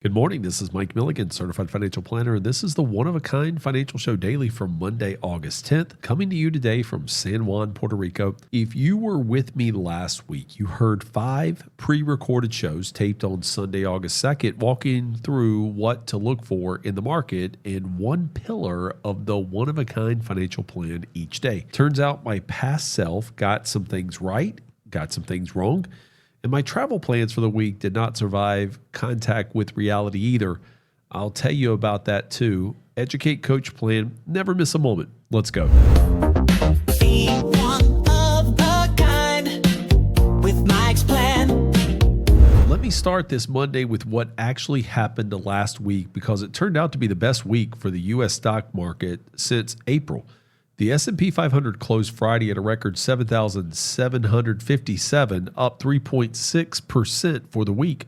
Good morning. This is Mike Milligan, Certified Financial Planner, and this is the One-of-a-Kind Financial Show Daily for Monday, August 10th, coming to you today from San Juan, Puerto Rico. If you were with me last week, you heard 5 pre-recorded shows taped on Sunday, August 2nd, walking through what to look for in the market and one pillar of the One-of-a-Kind Financial Plan each day. Turns out my past self got some things right, got some things wrong, and my travel plans for the week did not survive contact with reality either. I'll tell you about that too. Educate, Coach, Plan. Never miss a moment. Let's go. Be one of a kind with Mike's Plan. Let me start this Monday with what actually happened last week because it turned out to be the best week for the U.S. stock market since April. The S&P 500 closed Friday at a record 7,757, up 3.6% for the week.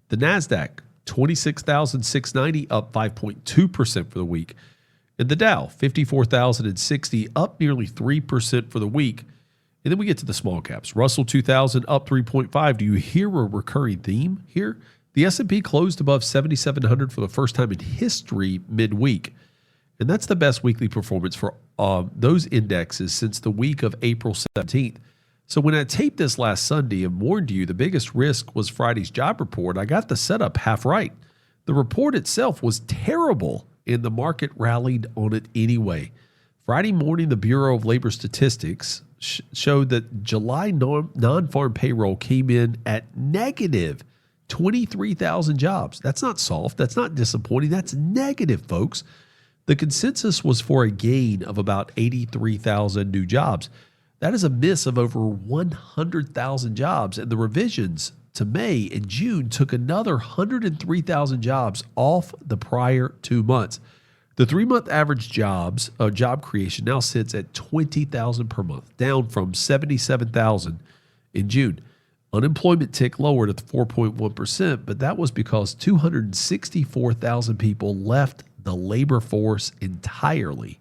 The NASDAQ, 26,690, up 5.2% for the week. And the Dow, 54,060, up nearly 3% for the week. And then we get to the small caps. Russell 2000, up 3.5. Do you hear a recurring theme here? The S&P closed above 7,700 for the first time in history midweek. And that's the best weekly performance for those indexes since the week of April 17th. So when I taped this last Sunday and warned you the biggest risk was Friday's job report, I got the setup half right. The report itself was terrible, and the market rallied on it anyway. Friday morning, the Bureau of Labor Statistics showed that July non-farm payroll came in at negative 23,000 jobs. That's not soft. That's not disappointing. That's negative, folks. The consensus was for a gain of about 83,000 new jobs. That is a miss of over 100,000 jobs, and the revisions to May and June took another 103,000 jobs off the prior 2 months. The 3-month average job creation now sits at 20,000 per month, down from 77,000 in June. Unemployment ticked lower to 4.1%, but that was because 264,000 people left the labor force entirely.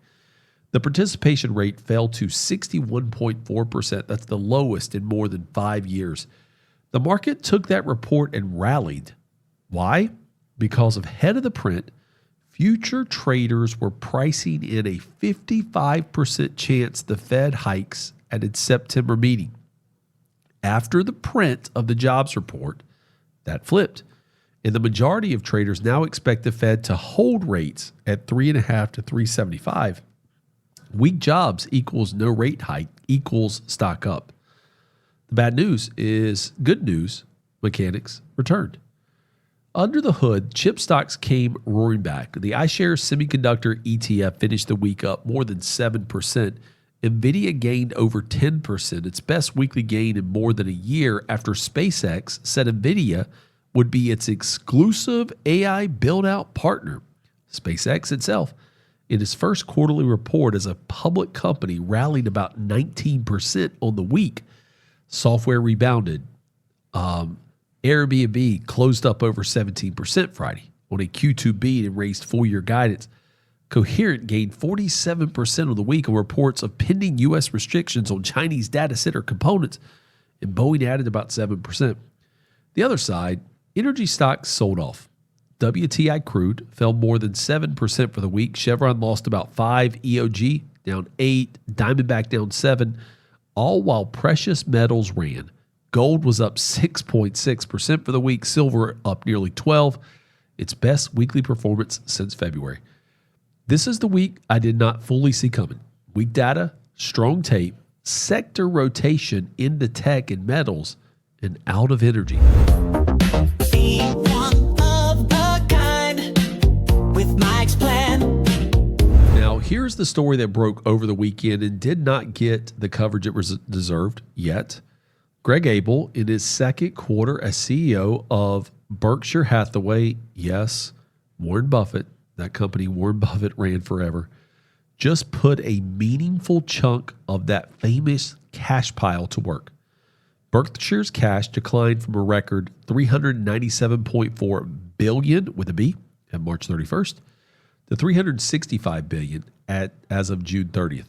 The participation rate fell to 61.4%. That's the lowest in more than 5 years. The market took that report and rallied. Why? Because ahead of the print, future traders were pricing in a 55% chance the Fed hikes at its September meeting. After the print of the jobs report, that flipped. And the majority of traders now expect the Fed to hold rates at 3.5 to 3.75. Weak jobs equals no rate hike equals stock up. The bad news is good news. Mechanics returned. Under the hood, chip stocks came roaring back. The iShares Semiconductor ETF finished the week up more than 7%. NVIDIA gained over 10%, its best weekly gain in more than a year after SpaceX said NVIDIA would be its exclusive AI build-out partner. SpaceX itself, in its first quarterly report as a public company, rallied about 19% on the week. Software rebounded. Airbnb closed up over 17% Friday on a Q2 beat and raised full-year guidance. Coherent gained 47% of the week on reports of pending U.S. restrictions on Chinese data center components, and Boeing added about 7%. The other side, energy stocks sold off. WTI crude fell more than 7% for the week. Chevron lost about 5%, EOG down 8%, Diamondback down 7%, all while precious metals ran. Gold was up 6.6% for the week. Silver up nearly 12%, its best weekly performance since February. This is the week I did not fully see coming. Weak data, strong tape, sector rotation into tech and metals, and out of energy. Be one of a kind with Mike's Plan. Now, here's the story that broke over the weekend and did not get the coverage it deserved yet. Greg Abel, in his second quarter as CEO of Berkshire Hathaway, yes, Warren Buffett, that company Warren Buffett ran forever, just put a meaningful chunk of that famous cash pile to work. Berkshire's cash declined from a record $397.4 billion with a B at March 31st to $365 billion as of June 30th.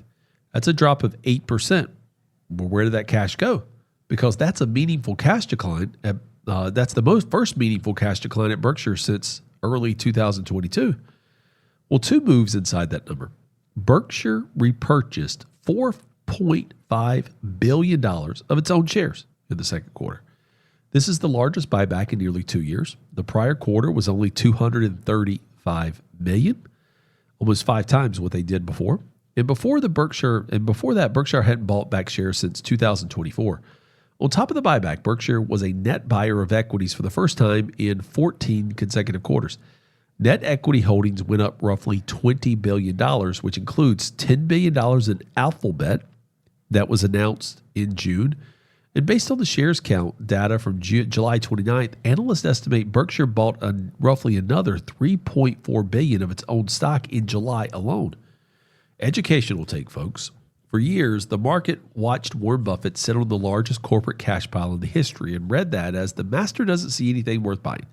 That's a drop of 8%. Well, where did that cash go? Because that's a meaningful cash decline That's the first meaningful cash decline at Berkshire since early 2022. Well, two moves inside that number. Berkshire repurchased $4.5 billion of its own shares in the second quarter. This is the largest buyback in nearly 2 years. The prior quarter was only $235 million, almost 5 times what they did before. And before that, Berkshire hadn't bought back shares since 2024. On top of the buyback, Berkshire was a net buyer of equities for the first time in 14 consecutive quarters. Net equity holdings went up roughly $20 billion, which includes $10 billion in Alphabet that was announced in June. And based on the shares count data from July 29th, analysts estimate Berkshire bought roughly another $3.4 billion of its own stock in July alone. Educational take, folks. For years, the market watched Warren Buffett sit on the largest corporate cash pile in the history and read that as the master doesn't see anything worth buying.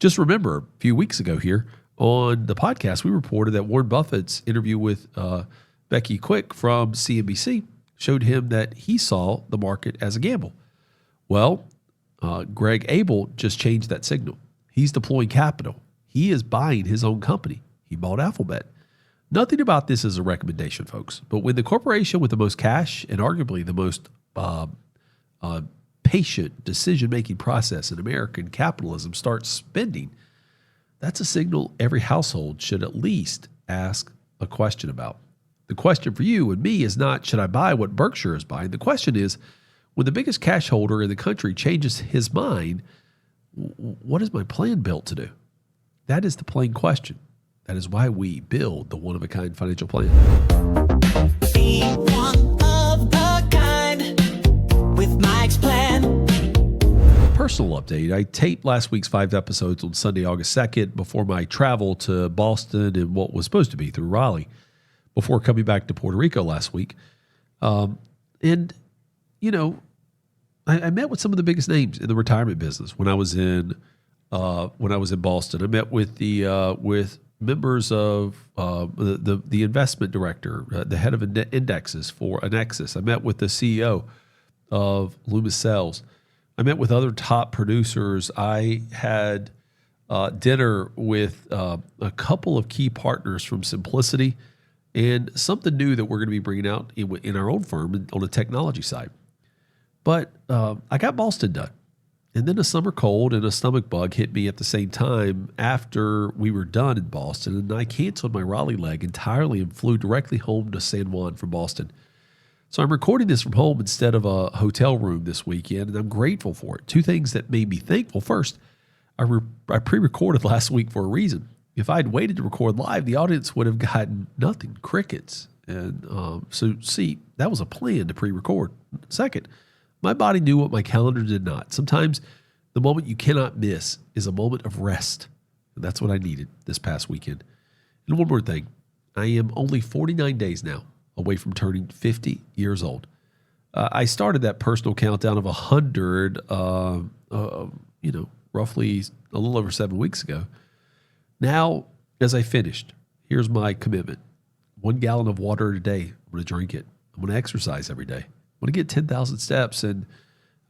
Just remember, a few weeks ago here on the podcast, we reported that Warren Buffett's interview with Becky Quick from CNBC showed him that he saw the market as a gamble. Well, Greg Abel just changed that signal. He's deploying capital. He is buying his own company. He bought Alphabet. Nothing about this is a recommendation, folks. But when the corporation with the most cash and arguably the most patient decision-making process in American capitalism starts spending, that's a signal every household should at least ask a question about. The question for you and me is not, should I buy what Berkshire is buying? The question is, when the biggest cash holder in the country changes his mind, what is my plan built to do? That is the plain question. That is why we build the one-of-a-kind financial plan. Be one of a kind with Mike's Plan. Personal update. I taped last week's 5 episodes on Sunday, August 2nd before my travel to Boston and what was supposed to be through Raleigh before coming back to Puerto Rico last week. And, you know, I met with some of the biggest names in the retirement business when I was in Boston. I met with with members of the investment director, the head of indexes for Annexus. I met with the CEO of Loomis Sales. I met with other top producers. I had dinner with a couple of key partners from Simplicity and something new that we're going to be bringing out in our own firm on the technology side. But I got Boston done. And then a summer cold and a stomach bug hit me at the same time after we were done in Boston. And I canceled my Raleigh leg entirely and flew directly home to San Juan from Boston. So I'm recording this from home instead of a hotel room this weekend, and I'm grateful for it. 2 things that made me thankful. First, I pre-recorded last week for a reason. If I'd waited to record live, the audience would have gotten nothing, crickets. And so, see, that was a plan to pre-record. Second, my body knew what my calendar did not. Sometimes the moment you cannot miss is a moment of rest. And that's what I needed this past weekend. And one more thing. I am only 49 days now away from turning 50 years old. I started that personal countdown of 100, roughly a little over 7 weeks ago. Now, as I finished, here's my commitment. 1 gallon of water a day. I'm going to drink it. I'm going to exercise every day. I'm going to get 10,000 steps, and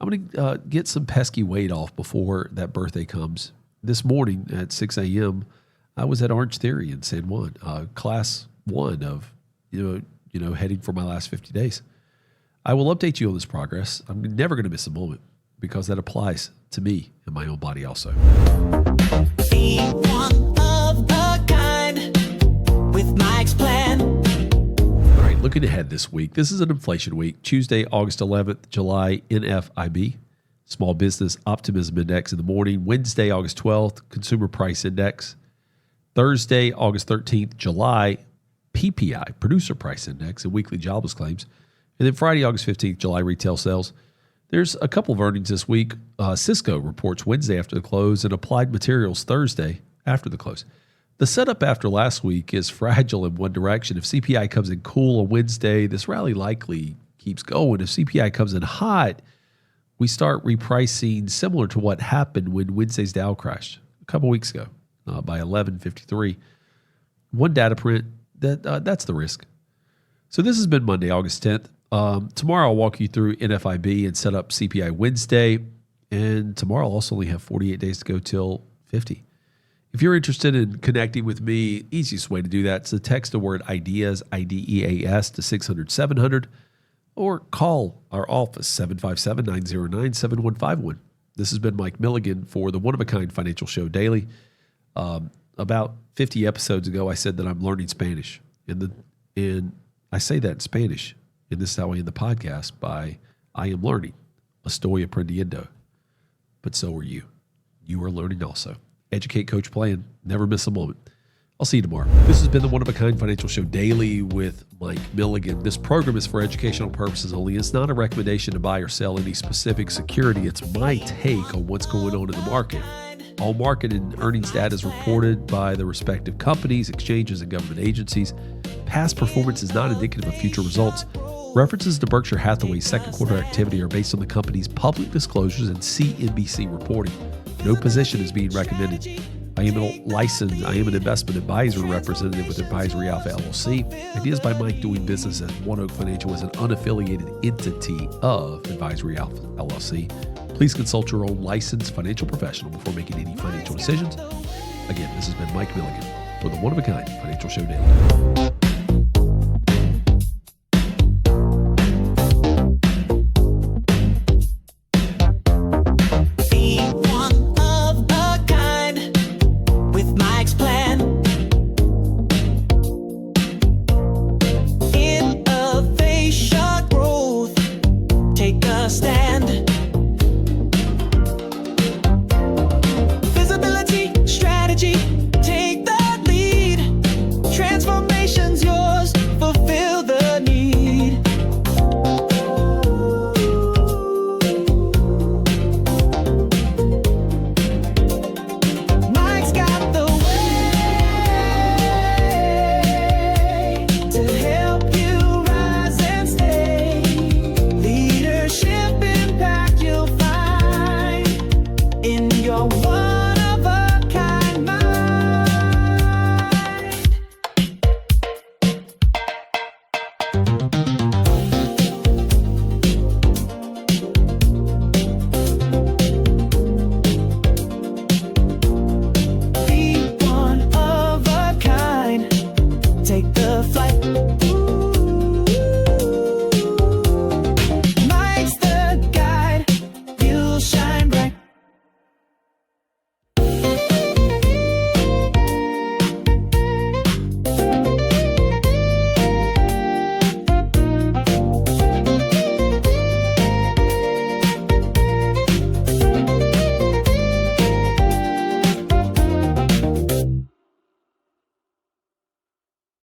I'm going to get some pesky weight off before that birthday comes. This morning at 6 a.m., I was at Orange Theory in San Juan, class 1 of, heading for my last 50 days. I will update you on this progress. I'm never going to miss a moment because that applies to me and my own body also. Be one of a kind with Mike's Plan. All right, looking ahead this week. This is an inflation week. Tuesday, August 11th, July NFIB, Small Business Optimism Index in the morning. Wednesday, August 12th, Consumer Price Index. Thursday, August 13th, July PPI, Producer Price Index, and weekly jobless claims. And then Friday, August 15th, July retail sales. There's a couple of earnings this week. Cisco reports Wednesday after the close and Applied Materials Thursday after the close. The setup after last week is fragile in one direction. If CPI comes in cool on Wednesday, this rally likely keeps going. If CPI comes in hot, we start repricing similar to what happened when Wednesday's Dow crashed a couple weeks ago by 11:53. One data print, that's the risk. So this has been Monday, August 10th. Tomorrow I'll walk you through NFIB and set up CPI Wednesday. And tomorrow I'll also only have 48 days to go till 50. If you're interested in connecting with me, easiest way to do that is to text the word IDEAS, IDEAS, to 600-700, or call our office, 757-909-7151. This has been Mike Milligan for the One of a Kind Financial Show Daily. About 50 episodes ago, I said that I'm learning Spanish. And I say that in Spanish, and this is how I end the podcast, by I am learning. Estoy aprendiendo. But so are you. You are learning also. Educate, coach, plan. Never miss a moment. I'll see you tomorrow. This has been the One of a Kind Financial Show Daily with Mike Milligan. This program is for educational purposes only. It's not a recommendation to buy or sell any specific security. It's my take on what's going on in the market. All market and earnings data is reported by the respective companies, exchanges, and government agencies. Past performance is not indicative of future results. References to Berkshire Hathaway's second quarter activity are based on the company's public disclosures and CNBC reporting. No position is being recommended. I am an investment advisor representative with Advisory Alpha LLC. Ideas by Mike doing business as One Oak Financial is an unaffiliated entity of Advisory Alpha LLC. Please consult your own licensed financial professional before making any financial decisions. Again, this has been Mike Milligan for the One of a Kind Financial Show Daily.